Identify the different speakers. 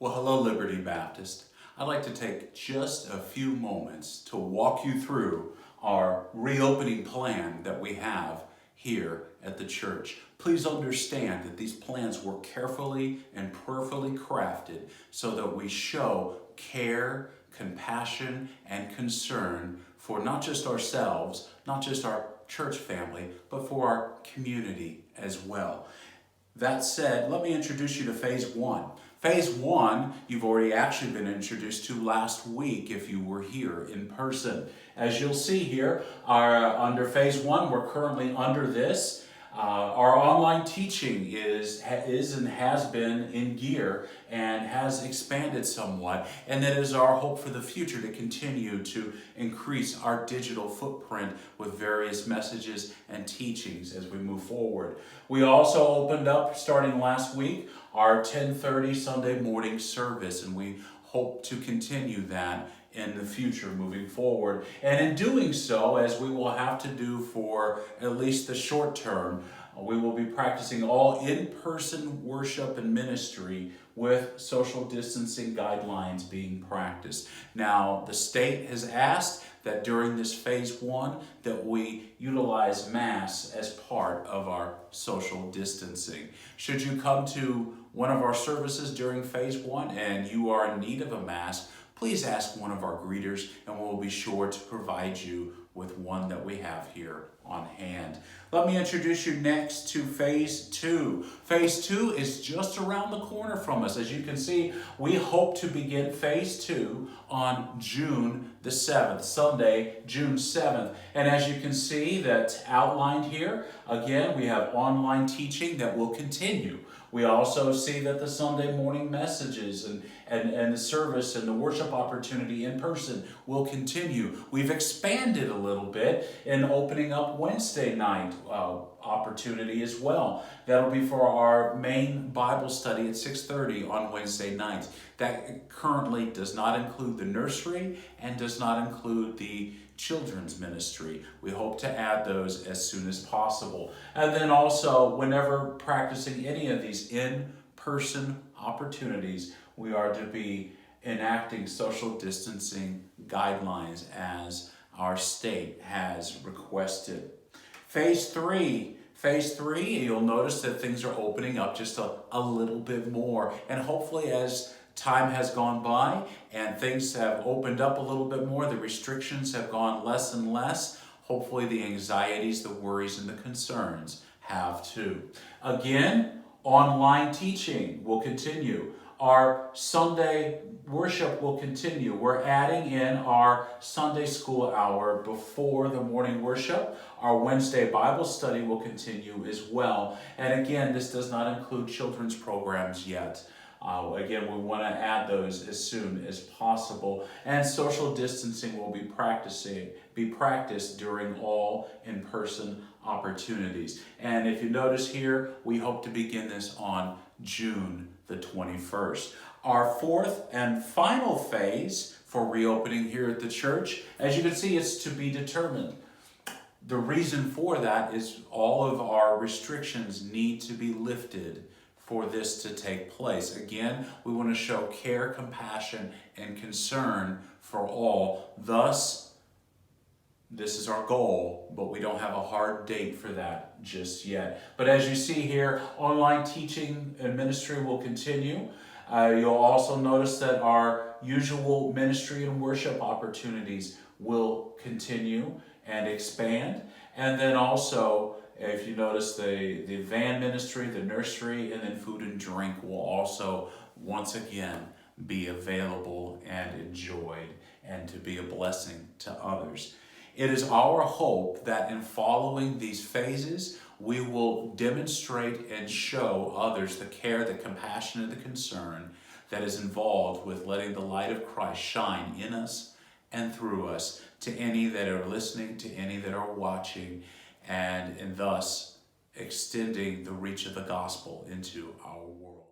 Speaker 1: Well, hello, Liberty Baptist. I'd like to take just a few moments to walk you through our reopening plan that we have here at the church. Please understand that these plans were carefully and prayerfully crafted so that we show care, compassion, and concern for not just ourselves, not just our church family, but for our community as well. That said, let me introduce you to Phase 1. Phase 1, you've already actually been introduced to last week if you were here in person. As you'll see here, under Phase 1, we're currently under this. Our online teaching is and has been in gear and has expanded somewhat, and that is our hope for the future to continue to increase our digital footprint with various messages and teachings as we move forward. We also opened up, starting last week, our 10:30 Sunday morning service, and we hope to continue that in the future moving forward. And in doing so, as we will have to do for at least the short term, we will be practicing all in-person worship and ministry with social distancing guidelines being practiced. Now, the state has asked that during this Phase 1 that we utilize masks as part of our social distancing. Should you come to one of our services during Phase 1 and you are in need of a mask, please ask one of our greeters and we'll be sure to provide you with one that we have here on hand. Let me introduce you next to Phase 2. Phase 2 is just around the corner from us. As you can see, we hope to begin Phase 2 on June the 7th, Sunday, June 7th. And as you can see that's outlined here, again, we have online teaching that will continue. We also see that the Sunday morning messages and the service and the worship opportunity in person will continue. We've expanded a little bit in opening up Wednesday night opportunity as well. That'll be for our main Bible study at 6:30 on Wednesday nights. That currently does not include the nursery and does not include the children's ministry. We hope to add those as soon as possible. And then also, whenever practicing any of these in-person opportunities, we are to be enacting social distancing guidelines as our state has requested. Phase 3, you'll notice that things are opening up just a little bit more. And hopefully as time has gone by and things have opened up a little bit more, the restrictions have gone less and less. Hopefully the anxieties, the worries, and the concerns have too. Again, online teaching will continue. Our Sunday worship will continue. We're adding in our Sunday school hour before the morning worship. Our Wednesday Bible study will continue as well. And again, this does not include children's programs yet. Again, we want to add those as soon as possible. And social distancing will be practiced during all in-person opportunities. And if you notice here, we hope to begin this on June the 21st. Our fourth and final phase for reopening here at the church, as you can see, it's to be determined. The reason for that is all of our restrictions need to be lifted for this to take place. Again, we want to show care, compassion, and concern for all. Thus, this is our goal, but we don't have a hard date for that just yet. But as you see here, online teaching and ministry will continue. You'll also notice that our usual ministry and worship opportunities will continue and expand. And then also, if you notice, the van ministry, the nursery, and then food and drink will also once again be available and enjoyed and to be a blessing to others. It is our hope that in following these phases, we will demonstrate and show others the care, the compassion, and the concern that is involved with letting the light of Christ shine in us and through us to any that are listening, to any that are watching, and thus extending the reach of the gospel into our world.